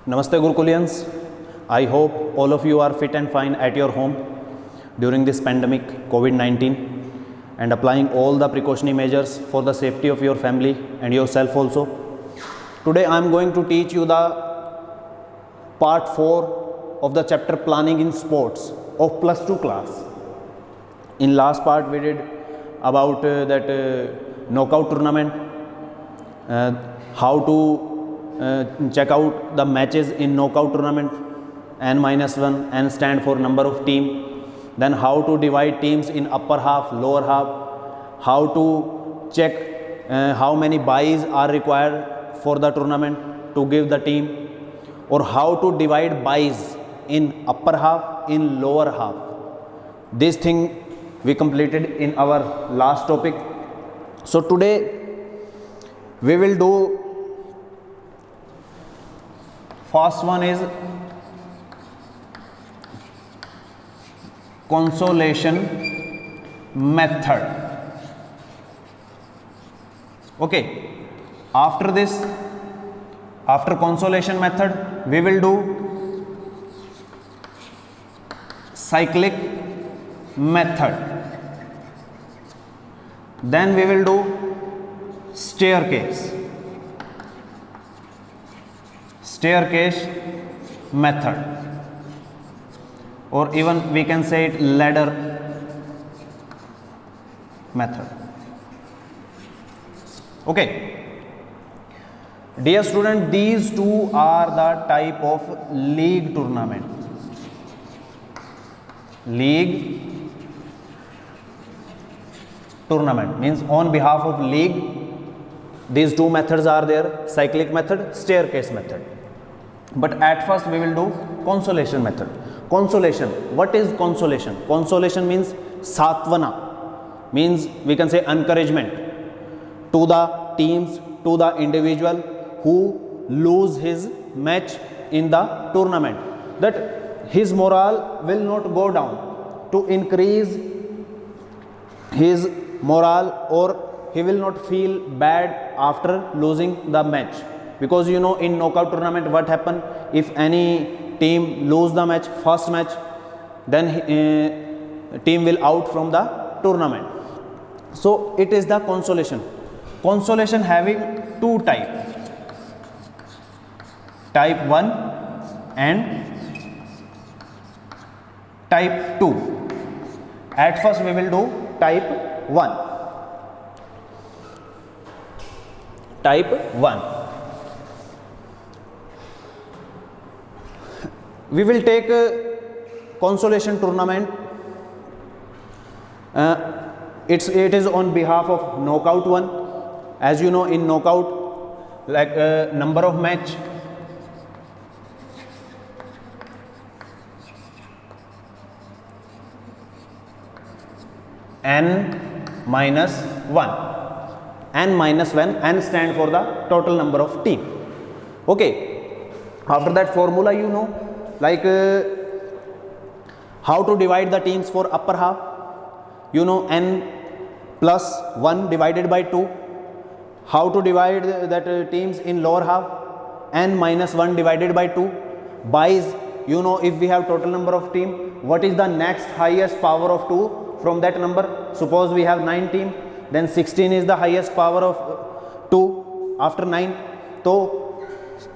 Namaste Gurukulians. I hope all of you are fit and fine at your home during this pandemic COVID-19 and applying all the precautionary measures for the safety of your family and yourself also. Today I am going to teach you the part 4 of the chapter planning in sports of +2 class. In last part we did about that knockout tournament, how to check out the matches in knockout tournament, n-1, n stand for number of team, then how to divide teams in upper half, lower half, how to check how many buys are required for the tournament to give the team, or how to divide buys in upper half, in lower half. This thing we completed in our last topic. So today we will do first one is consolation method. Okay, after this, after consolation method, we will do cyclic method. Then we will do staircase method, or even we can say it ladder method. Okay, dear student, these two are the type of league tournament. League tournament means on behalf of league, these two methods are there: cyclic method, staircase method. But at first we will do consolation method. Consolation, what is consolation? Consolation means satvana, means we can say encouragement to the teams, to the individual who lose his match in the tournament, that his morale will not go down, to increase his morale, or he will not feel bad after losing the match. Because you know, in knockout tournament what happen, if any team lose the match, first match, then team will out from the tournament. So it is the consolation. Consolation having two types, type 1 and type 2. At first we will do type 1. Type 1. We will take a consolation tournament. It is on behalf of knockout one. As you know, in knockout, like number of match, n-1. n-1, n stand for the total number of team. Okay. After that formula, you know, like how to divide the teams for upper half. You know, n+1 divided by 2. How to divide that teams in lower half? n-1 divided by 2. Buys, you know, if we have total number of team, what is the next highest power of 2 from that number? Suppose we have 9 team, then 16 is the highest power of 2 after 9. So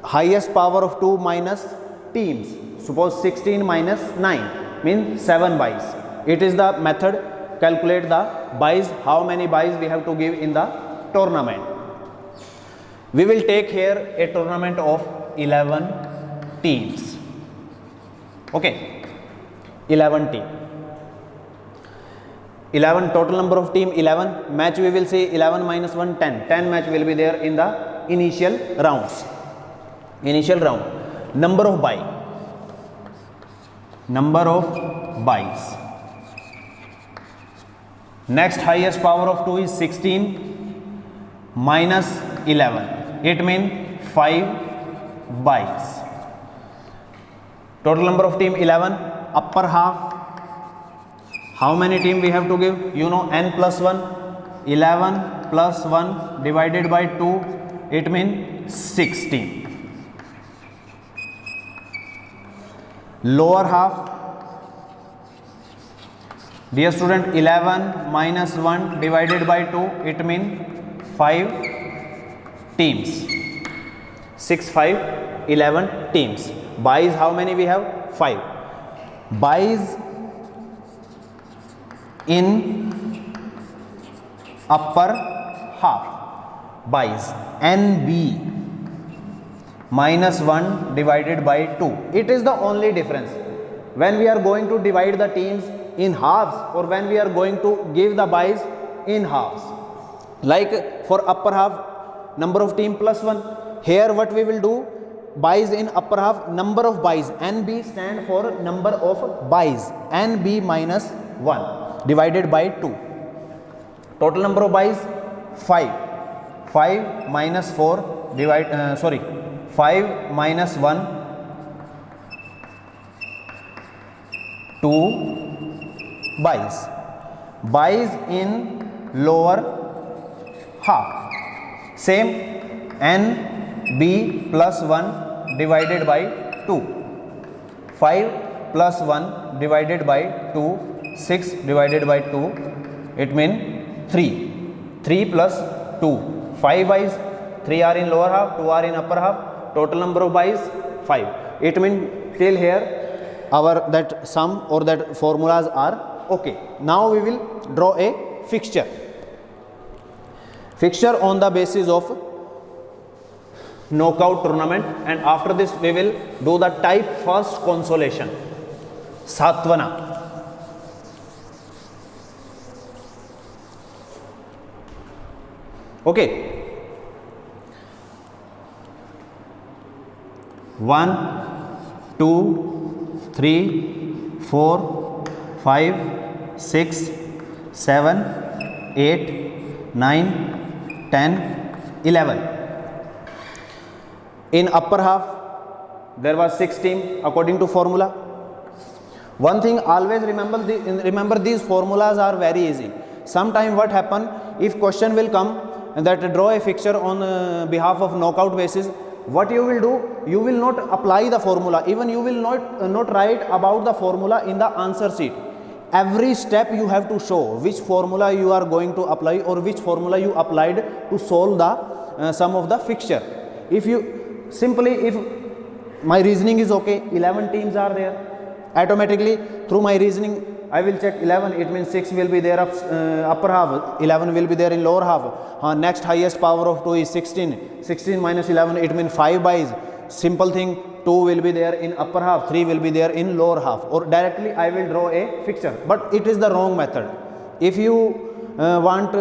highest power of 2 minus teams. Suppose 16 minus 9 means 7 buys. It is the method. Calculate the buys, how many buys we have to give in the tournament. We will take here a tournament of 11 teams. Okay, 11 team. 11 total number of team 11. Match we will say 11 minus 1, 10. 10 match will be there in the initial rounds. Initial round. Number of buy. Number of buys. Next highest power of 2 is 16 minus 11. It means 5 buys. Total number of team 11. Upper half. How many team we have to give? You know, n+1. 11 plus 1 divided by 2. It means 16. lower half. Dear student, 11 minus 1 divided by 2, it means 5 teams. 6, 5, 11 teams. Buys, how many we have? 5. Buys in upper half. Buys NB minus 1 divided by 2. It is the only difference. When we are going to divide the teams in halves or when we are going to give the buys in halves. Like for upper half, number of team plus 1. Here what we will do, buys in upper half, number of buys. NB stand for number of buys. NB minus 1 divided by 2. Total number of buys 5. 5 minus 4 5 minus 1 2 buys. Buys in lower half. Same, NB plus 1 divided by 2. 5 plus 1 divided by 2. 6 divided by 2. It means 3. 3 plus 2. 5 buys. 3 are in lower half, 2 are in upper half. Total number of buys 5. It means till here our that sum or that formulas are okay. Now we will draw a fixture. Fixture on the basis of knockout tournament, and after this we will do the type first consolation. Satvana. Okay. 1, 2, 3, 4, 5, 6, 7, 8, 9, 10, 11. In upper half, there was 6 team according to formula. One thing always remember these formulas are very easy. Sometime what happen, if question will come that draw a fixture on behalf of knockout basis, what you will do, you will not apply the formula, even you will not write about the formula in the answer sheet. Every step you have to show which formula you are going to apply or which formula you applied to solve the sum of the fixture. If you simply, if my reasoning is okay, 11 teams are there, automatically through my reasoning I will check 11, it means 6 will be there upper half, 11 will be there in lower half. Next highest power of 2 is 16. 16 minus 11, it means 5 buys. Simple thing, 2 will be there in upper half, 3 will be there in lower half, or directly I will draw a fixture. But it is the wrong method. If you want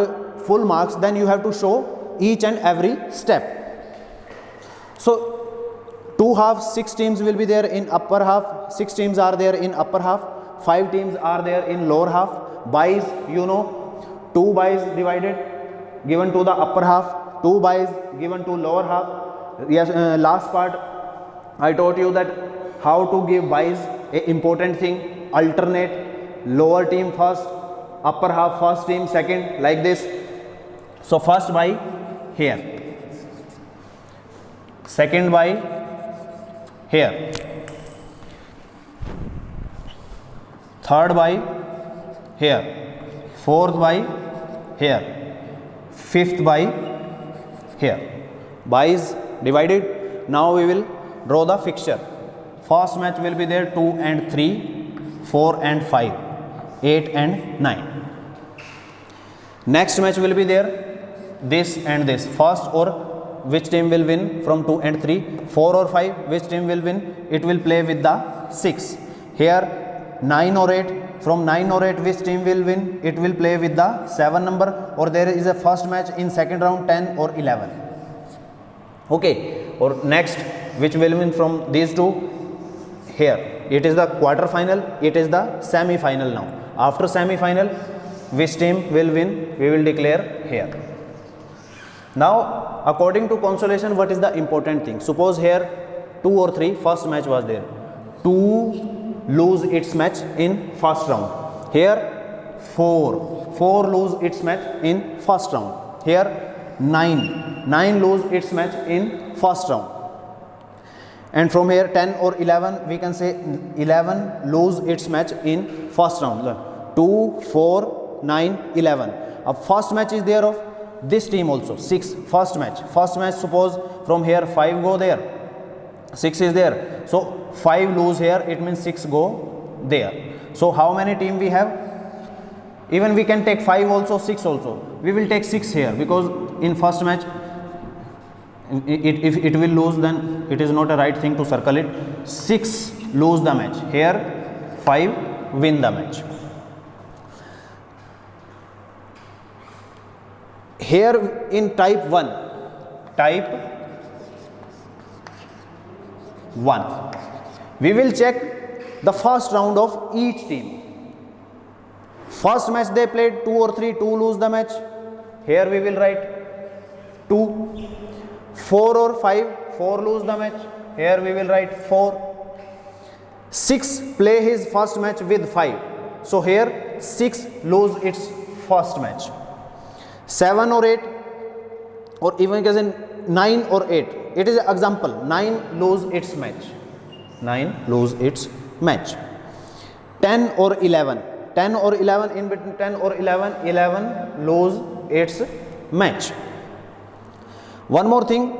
full marks, then you have to show each and every step. So 2 halves, 6 teams will be there in upper half, 6 teams are there in upper half, 5 teams are there in lower half. Buys, you know, 2 buys divided given to the upper half, 2 buys given to lower half. Yes, last part I taught you that how to give buys, a important thing, alternate, lower team first, upper half first team second, like this. So first buy here, second buy here, third buy here, fourth buy here, fifth buy here. Buys divided. Now we will draw the fixture. First match will be there 2 and 3, 4 and 5, 8 and 9. Next match will be there this and this. First or which team will win from 2 and 3, 4 or 5, which team will win, it will play with the 6. Here 9 or 8, from 9 or 8 which team will win, it will play with the 7 number, or there is a first match in second round 10 or 11. Okay, or next which will win from these two, here it is the quarter final, it is the semi final. Now after semi final which team will win, we will declare here. Now according to consolation, what is the important thing? Suppose here 2 or 3 first match was there, 2 lose its match in first round, here 4 lose its match in first round, here 9 lose its match in first round. and from here 10 or 11, we can say 11 lose its match in first round. 2 4 9 11. A first match is there of this team also. 6 first match, suppose from here 5 go there, 6 is there, so 5 lose here, it means 6 go there. So how many team we have? Even we can take 5 also, 6 also. We will take 6 here, because in first match if it will lose, then it is not a right thing to circle it. 6 lose the match here, 5 win the match. Here in type 1, we will check the first round of each team. First match they played 2 or 3, 2 lose the match. Here we will write 2. 4 or 5, 4 lose the match. Here we will write 4. 6 play his first match with 5. So here 6 lose its first match. 7 or 8, or even as in 9 or 8. It is an example. 9 lose its match. 9 lose its match. 10 or 11. 10 or 11, in between 10 or 11, 11 lose its match. One more thing,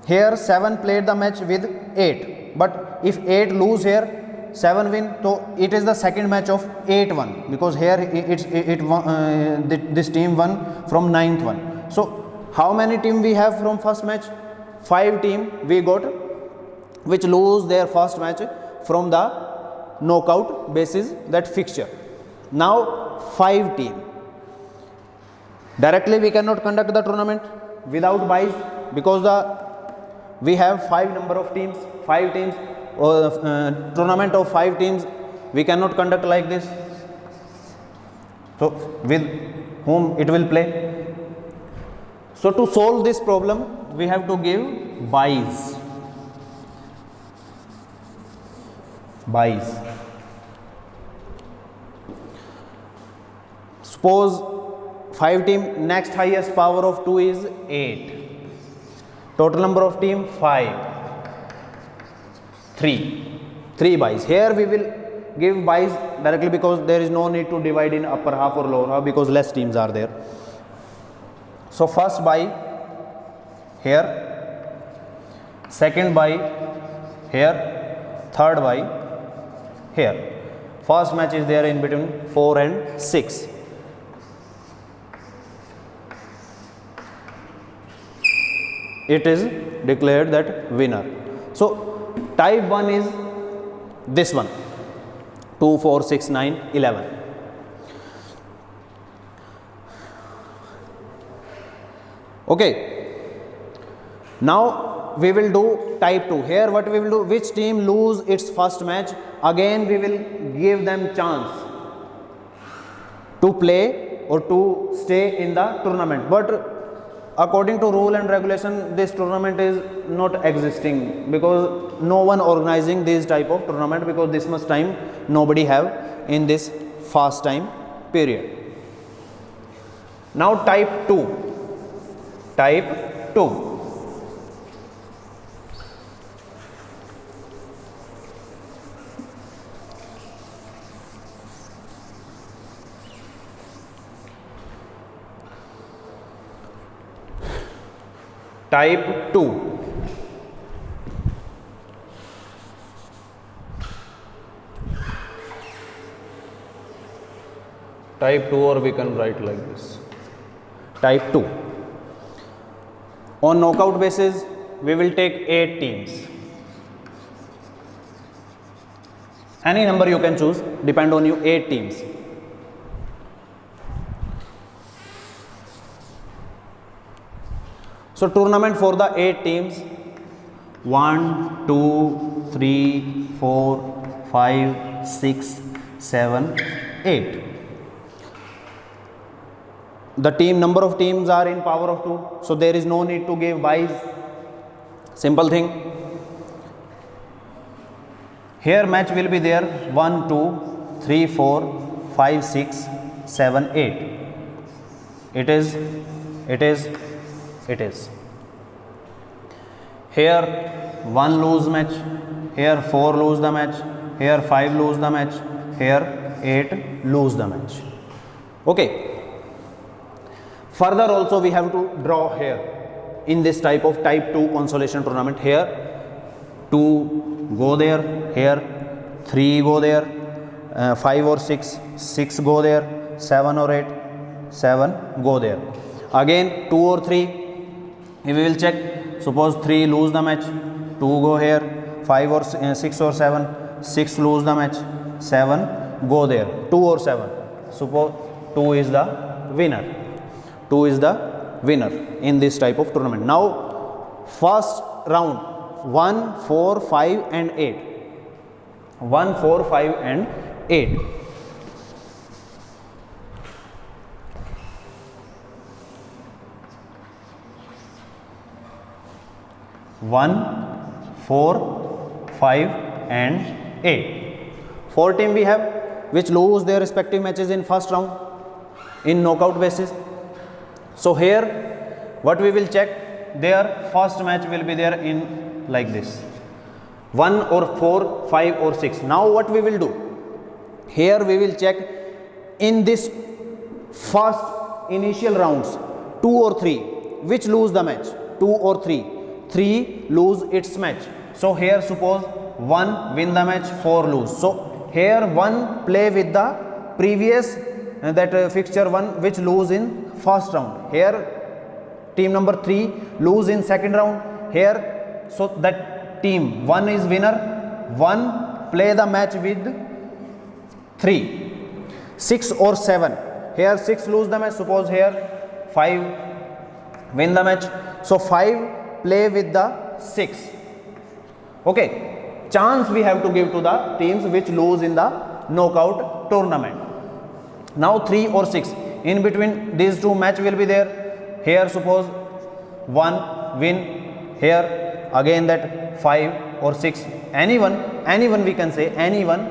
here 7 played the match with 8, but if 8 lose here, 7 win, so it is the second match of 8-1, because here this team won from 9th one. So how many team we have from first match? 5 team we got which lose their first match from the knockout basis, that fixture. Now 5 team. Directly we cannot conduct the tournament without buys, because we have 5 number of teams, 5 teams, or tournament of 5 teams we cannot conduct like this. So with whom it will play? So to solve this problem, we have to give buys. Suppose 5 team, next highest power of 2 is 8. Total number of team 5. 3 buys. Here we will give buys directly, because there is no need to divide in upper half or lower half, because less teams are there. So first buy here, second buy here, third buy here. First match is there in between 4 and 6. It is declared that winner. So type 1 is this one, 2, 4, 6, 9, 11. Okay. Now we will do type 2. Here what we will do, which team lose its first match, again we will give them chance to play or to stay in the tournament. But according to rule and regulation, this tournament is not existing, because no one organizing this type of tournament, because this much time nobody have in this fast time period. Now type 2. Type 2. Type 2. Type 2, or we can write like this. Type 2. On knockout basis, we will take 8 teams. Any number you can choose, depend on you, 8 teams. So tournament for the 8 teams, 1, 2, 3, 4, 5, 6, 7, 8. The team number of teams are in power of 2, so there is no need to give buys. Simple thing. Here match will be there 1, 2, 3, 4, 5, 6, 7, 8. It is. here 1 lose match, here 4 lose the match, here 5 lose the match, here 8 lose the match. Okay. Further also we have to draw here in this type of type 2 consolation tournament. Here 2 go there, here 3 go there, 5 or 6, 6 go there, 7 or 8, 7 go there. Again 2 or 3, we will check. Suppose 3 lose the match, 2 go here, 5 or 6 or 7, 6 lose the match, 7 go there, 2 or 7. Suppose 2 is the winner. 2 is the winner in this type of tournament. Now first round 1, 4, 5 and 8. 1, 4, 5 and 8. One, 4, 5 and 8. 4 team we have which lose their respective matches in first round in knockout basis. So here what we will check, their first match will be there in like this, 1 or 4, 5 or 6. Now what we will do, here we will check in this first initial rounds 2 or 3 which lose the match, 2 or 3, 3 lose its match. So here suppose 1 win the match, 4 lose. So here 1 play with the previous fixture 1 which lose in first round. Here team number 3 lose in second round. Here so that team 1 is winner, 1 play the match with 3. 6 or 7, here 6 lose the match. Suppose here 5 win the match. So 5 play with the 6. Okay, chance we have to give to the teams which lose in the knockout tournament. Now 3 or 6, in between these two match will be there. Here suppose 1 win, here again that 5 or 6, anyone we can say, anyone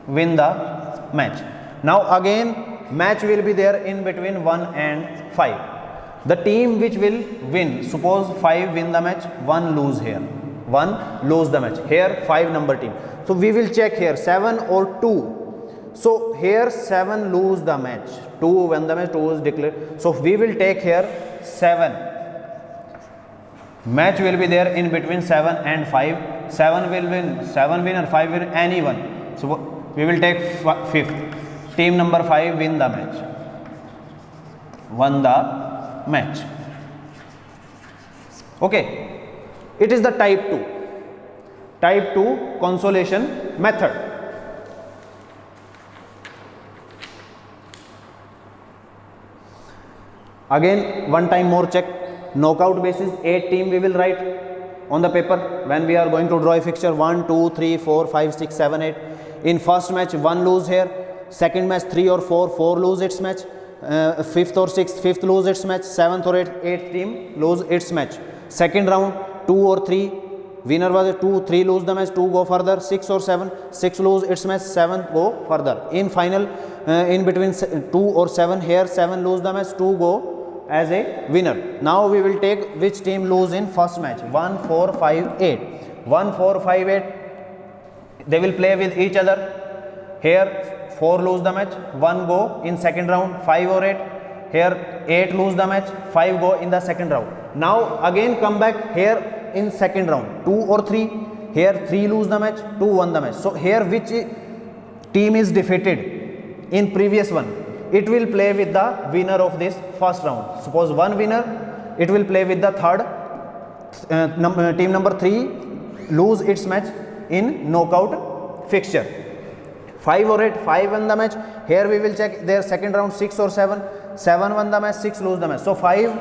win the match. Now again match will be there in between 1 and 5. The team which will win, suppose 5 win the match, 1 lose here, 1 lose the match. Here 5 number team. So we will check here 7 or 2. So here 7 lose the match, 2 win the match, 2 is declared. So we will take here 7. Match will be there in between 7 and 5. 7 will win, 7 win or 5 win, anyone. So we will take 5th. Team number 5 win the match, won the match. Okay, it is the type 2 consolation method. Again one time more check, knockout basis 8 team we will write on the paper when we are going to draw a fixture. 1, 2, 3, 4, 5, 6, 7, 8. In first match 1 lose here, second match 3 or 4 lose its match, 5th or 6th, 5th lose its match, 7th or 8th team lose its match. Second round 2 or 3, winner was 2, 3 lose the match, 2 go further, 6 or 7, 6 lose its match, 7 go further. In final in between 2 or 7, here 7 lose the match, 2 go as a winner. Now we will take which team lose in first match. 1, 4, 5, 8. 1, 4, 5, 8. They will play with each other. Here 4 lose the match, 1 go in second round, 5 or 8. Here 8 lose the match, 5 go in the second round. Now again come back here in second round, 2 or 3. Here 3 lose the match, 2 won the match. So here which team is defeated in previous one, it will play with the winner of this first round. Suppose 1 winner, it will play with the third, team number 3 lose its match in knockout fixture. 5 or 8, 5 won the match. Here we will check their second round, 6 or 7, 7 won the match, 6 lose the match. So 5,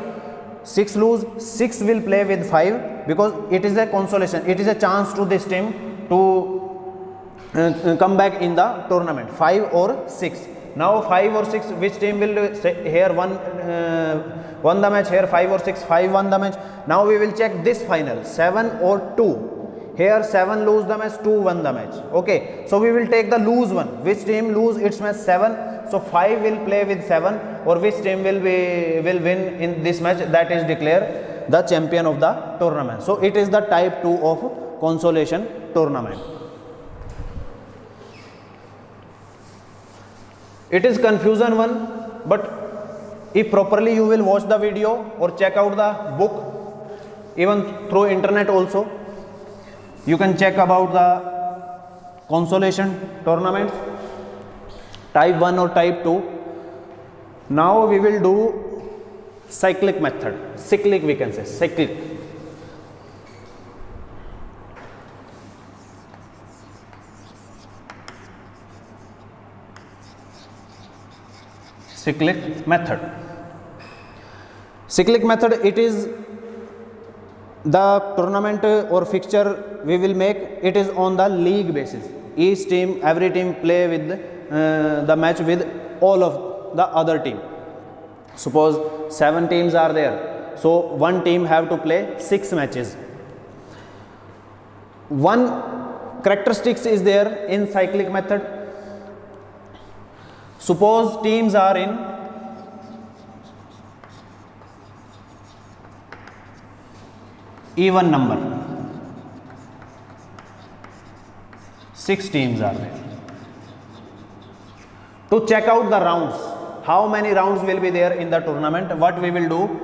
6 lose, 6 will play with 5 because it is a consolation, it is a chance to this team to come back in the tournament. 5 or 6. Now 5 or 6, which team will say here 1 won the match, here 5 or 6, 5 won the match. Now we will check this final, 7 or 2. Here 7 lose the match, 2 won the match. Okay, so we will take the lose one. Which team lose its match? 7. So 5 will play with 7, or which team will win in this match, that is declared the champion of the tournament. So it is the type 2 of consolation tournament. It is confusion one, but if properly you will watch the video or check out the book, even through internet also, you can check about the consolation tournaments, type 1 or type 2. Now we will do cyclic method, cyclic we can say, cyclic. Cyclic method. Cyclic method, it is the tournament or fixture we will make, it is on the league basis. Each team, every team play with the match with all of the other team. Suppose 7 teams are there, so one team have to play 6 matches. One characteristics is there in cyclic method. Suppose teams are in even number, 6 teams are there. To check out the rounds, how many rounds will be there in the tournament, what we will do,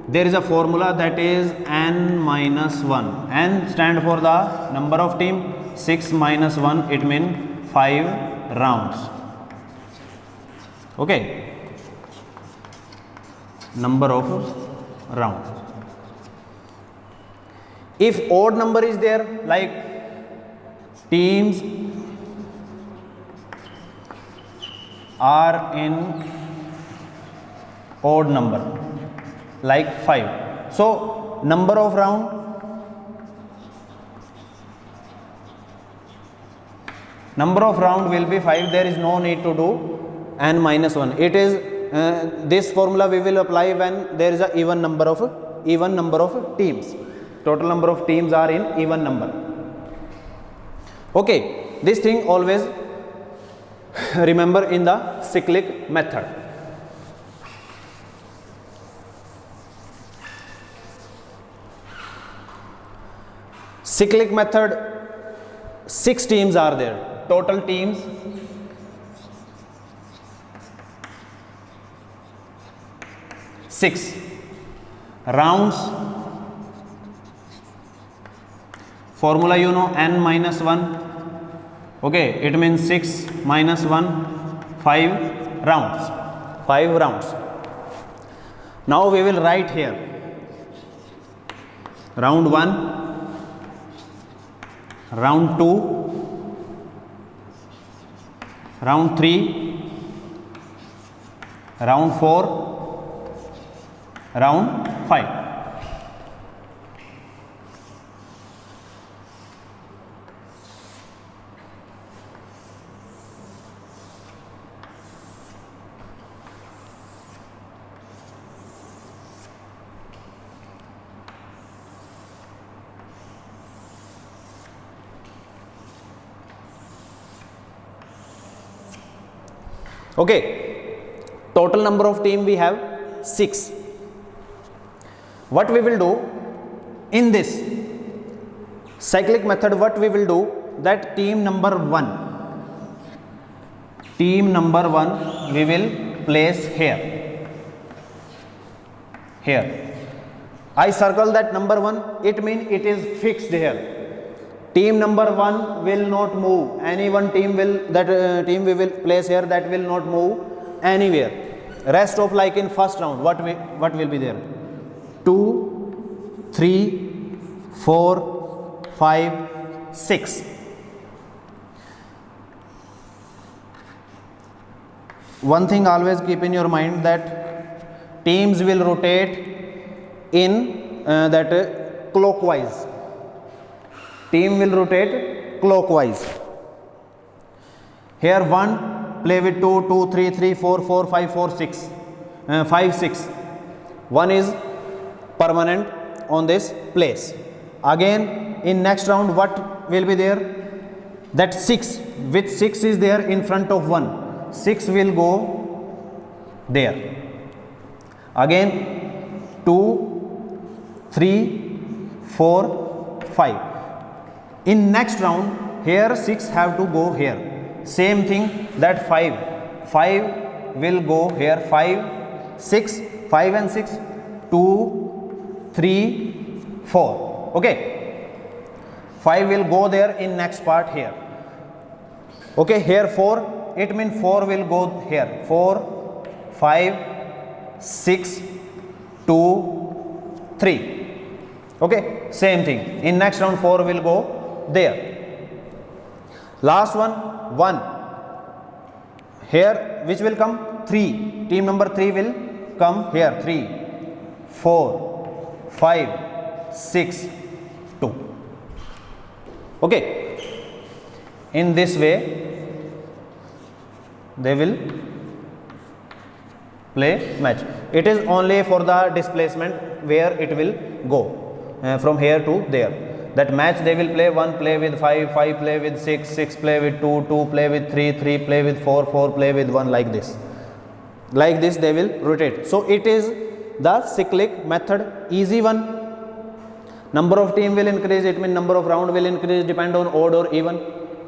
there is a formula that is n minus 1. N stand for the number of team, 6 minus 1, it means 5 rounds. Okay, number of rounds. If odd number is there, like teams are in odd number, like 5, so number of round, will be 5. There is no need to do n minus 1. It is this formula we will apply when there is a even number of teams. Total number of teams are in even number. Okay, this thing always remember in the cyclic method. Cyclic method, 6 teams are there. Total teams 6. Rounds, formula you know, n minus 1. Okay, it means 6 minus 1, 5 rounds. 5 rounds. Now we will write here round 1, round 2, round 3, round 4, round 5. Okay, total number of team we have 6. What we will do in this cyclic method, what we will do, that team number 1 we will place here. I circle that number 1, it means it is fixed here. Team number 1 will not move. Any one team will, team we will place here, that will not move anywhere. Rest of, like in first round, what will be there? 2, 3, 4, 5, 6. One thing always keep in your mind, that teams will rotate in clockwise. Team will rotate clockwise. Here 1 play with 2, 2, 3, 3, 4, 4, 5, 4, 6, 5, 6. 1 is permanent on this place. Again in next round what will be there? That 6, with 6 is there in front of 1. 6 will go there. Again 2, 3, 4, 5. In next round, here 6 have to go here. Same thing that 5 will go here. 5, 6, 5 and 6, 2, 3, 4. Okay. 5 will go there in next part here. Okay, here 4, it means 4 will go here. 4, 5, 6, 2, 3. Okay, same thing. In next round 4 will go there. Last one, 1. Here which will come? 3. Team number 3 will come here. 3, 4, 5, 6, 2. Okay. In this way they will play match. It is only for the displacement where it will go from here to there. That match they will play, 1 play with 5, 5 play with 6, 6 play with 2, 2 play with 3, 3 play with 4, 4 play with 1, like this. Like this they will rotate. So it is the cyclic method, easy one. Number of team will increase, it means number of round will increase, depend on odd or even.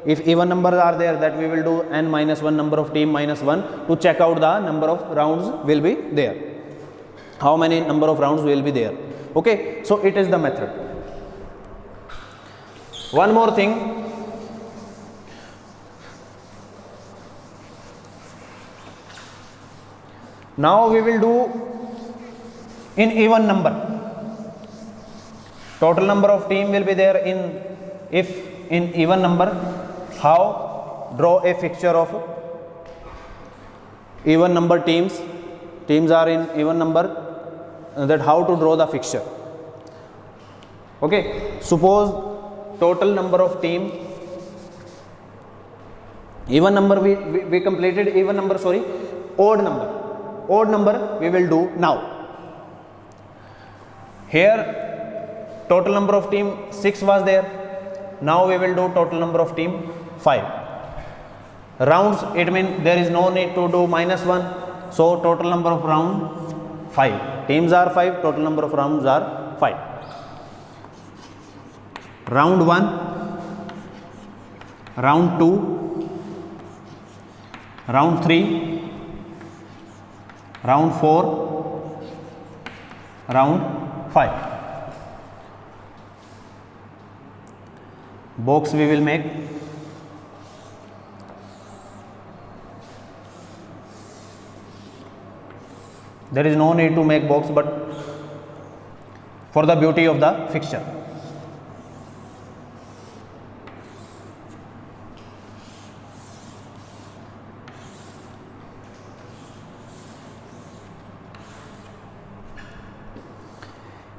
If even numbers are there, that we will do n minus 1 number of team minus 1 to check out the number of rounds will be there. How many number of rounds will be there. Okay, so it is the method. One more thing, now we will do in even number. Total number of team will be there in, if in even number, how draw a fixture of even number teams. Teams are in even number, that how to draw the fixture. Okay, suppose total number of team, even number we completed, even number, sorry, odd number we will do now. Here total number of team 6 was there. Now we will do total number of team 5. Rounds, it means there is no need to do minus 1. So total number of round 5. Teams are 5, total number of rounds are 5. Round 1, round 2, round 3, round 4, round 5. Box we will make. There is no need to make box, but for the beauty of the fixture.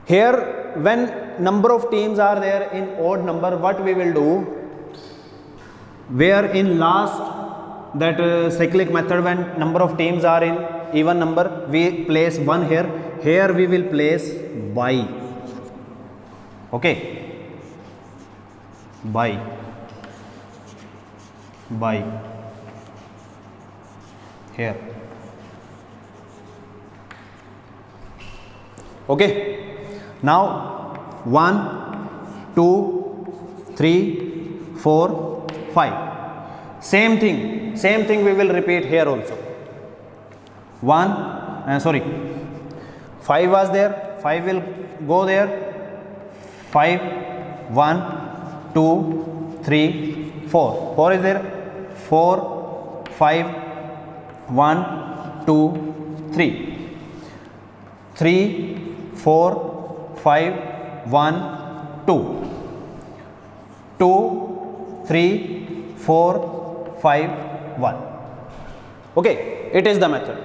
Here when number of teams are there in odd number, what we will do, where in last that cyclic method when number of teams are in even number, we place 1 here. Here we will place by. Okay, by here. Okay, now 1, 2, 3, 4, 5. Same thing we will repeat here also. 5 was there, 5 will go there. 5, 1, 2, 3, 4. 4 is there. 4, 5, 1, 2, 3. 3, 4, 5, 1, 2. 2, 3, 4, 5, 1. Okay, it is the method.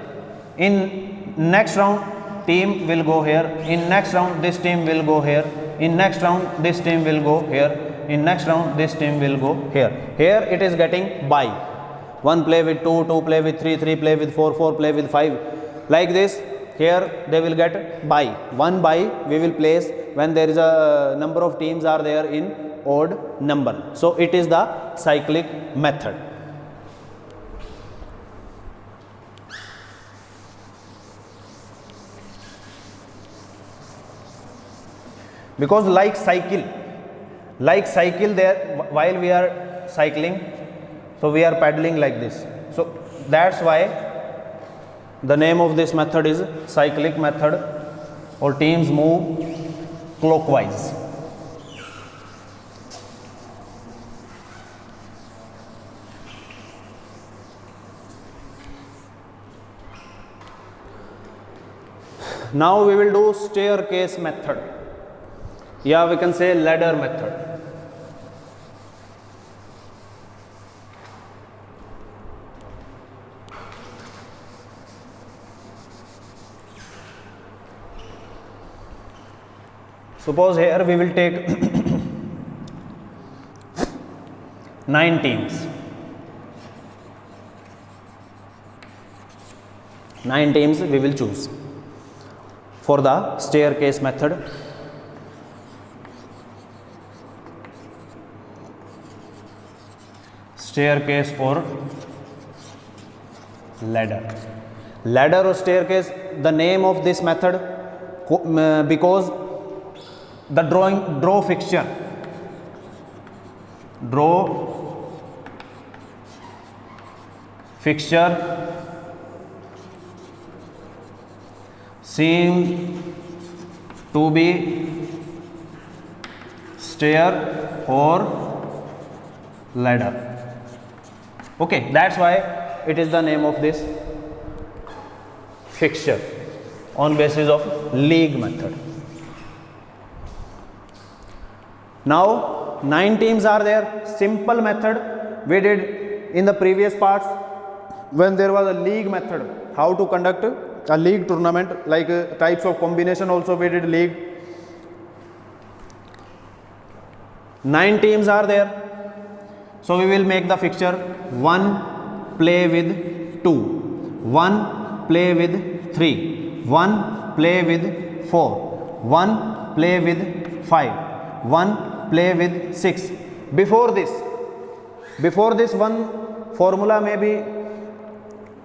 In next round team will go here. In next round this team will go here. In next round this team will go here. In next round this team will go here. Here it is getting by. 1 play with 2, 2 play with 3, 3 play with 4, 4 play with 5. Like this, here they will get by. 1 by we will place when there is a number of teams are there in odd number. So it is the cyclic method. because like cycle there, while we are cycling, so we are pedaling like this, so that's why the name of this method is cyclic method, or teams move clockwise. Now we will do staircase method, yeah, we can say ladder method. Suppose here we will take 9 teams. 9 teams we will choose for the staircase method. Staircase or ladder. Ladder or staircase, the name of this method because the draw fixture seem to be stair or ladder. Okay, that's why it is the name of this fixture on basis of league method. Now 9 teams are there. Simple method we did in the previous parts when there was a league method, how to conduct a league tournament, like types of combination also we did league. 9 teams are there, so we will make the fixture 1 play with 2, 1 play with 3, 1 play with 4, 1 play with 5, 1 play with 6. Before this one formula, maybe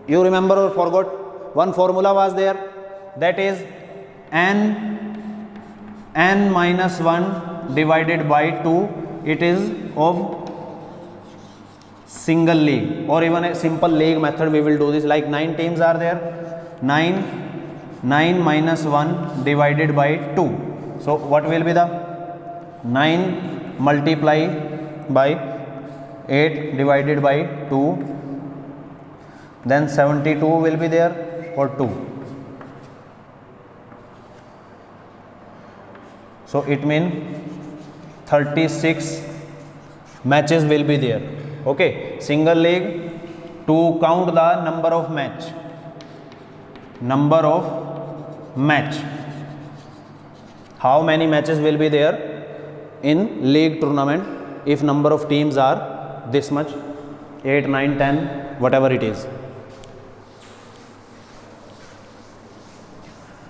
you remember or forgot, one formula was there, that is n minus 1 divided by 2, it is of single league, or even a simple league method we will do this. Like 9 teams are there, 9 minus 1 divided by 2, so what will be the 9 multiply by 8 divided by 2, then 72 will be there, or 2. So it means 36 matches will be there. Okay, single league, to count the number of match, how many matches will be there in league tournament if number of teams are this much, 8, 9, 10, whatever it is.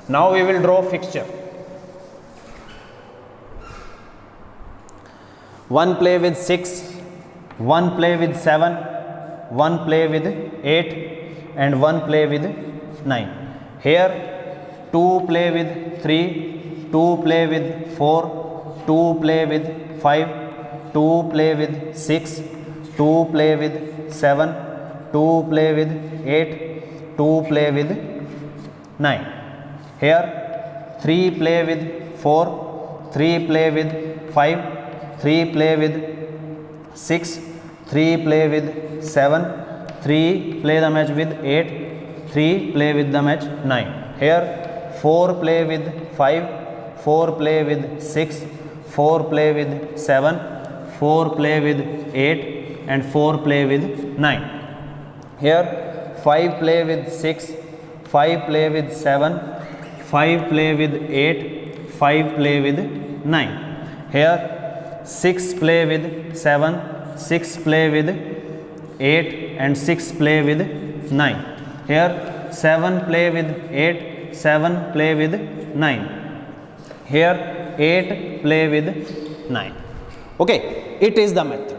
Now we will draw fixture. 1 play with 6, 1 play with 7, 1 play with 8, and 1 play with 9. Here 2 play with 3, 2 play with 4, 2 play with 5, 2 play with 6, 2 play with 7, 2 play with 8, 2 play with 9. Here 3 play with 4, 3 play with 5, 3 play with 6, 3 play with 7, 3 play the match with 8, 3 play with the match 9. Here 4 play with 5, 4 play with 6, 4 play with 7, 4 play with 8, and 4 play with 9. Here 5 play with 6, 5 play with 7, 5 play with 8, 5 play with 9. Here 6 play with 7, 6 play with 8, and 6 play with 9. Here 7 play with 8, 7 play with 9. Here 8 play with 9. Okay, it is the method.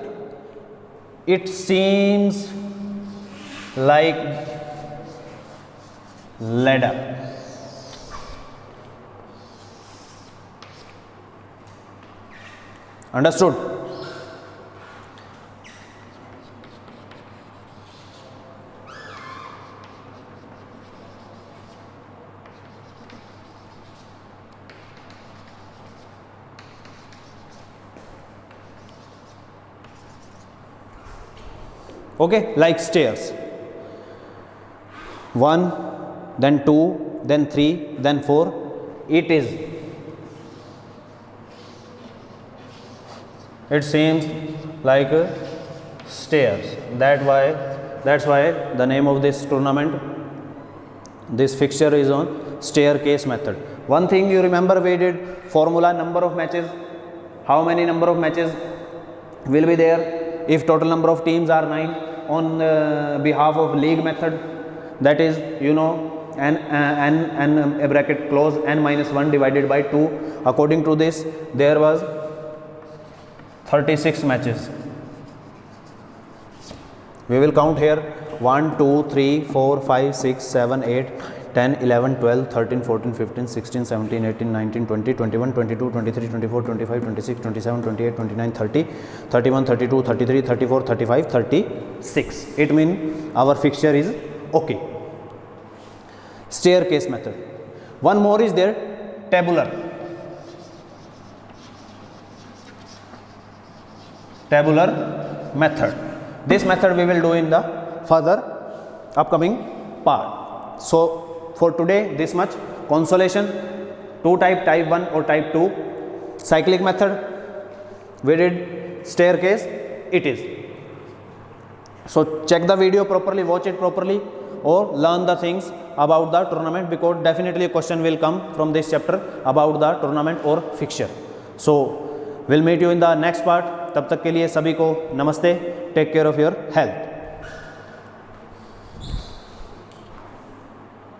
It seems like ladder. Understood? Okay, like stairs. 1, then 2, then 3, then 4. It seems like stairs. That's why the name of this tournament, this fixture is on staircase method. One thing you remember, we did formula number of matches. How many number of matches will be there if total number of teams are 9 on behalf of league method? That is, you know, n a bracket close n minus 1 divided by 2. According to this, there was 36 matches. We will count here 1, 2, 3, 4, 5, 6, 7, 8, 10, 11, 12, 13, 14, 15, 16, 17, 18, 19, 20, 21, 22, 23, 24, 25, 26, 27, 28, 29, 30, 31, 32, 33, 34, 35, 36. It means our fixture is okay. Staircase method. One more is there, tabular. Tabular method. This method we will do in the further upcoming part. So for today this much. Consolation, 2 type, type 1 or type 2. Cyclic method, we did staircase, it is. So check the video properly, watch it properly, or learn the things about the tournament, because definitely a question will come from this chapter about the tournament or fixture. So we'll meet you in the next part. तब तक के लिए सभी को नमस्ते. Take care of your health.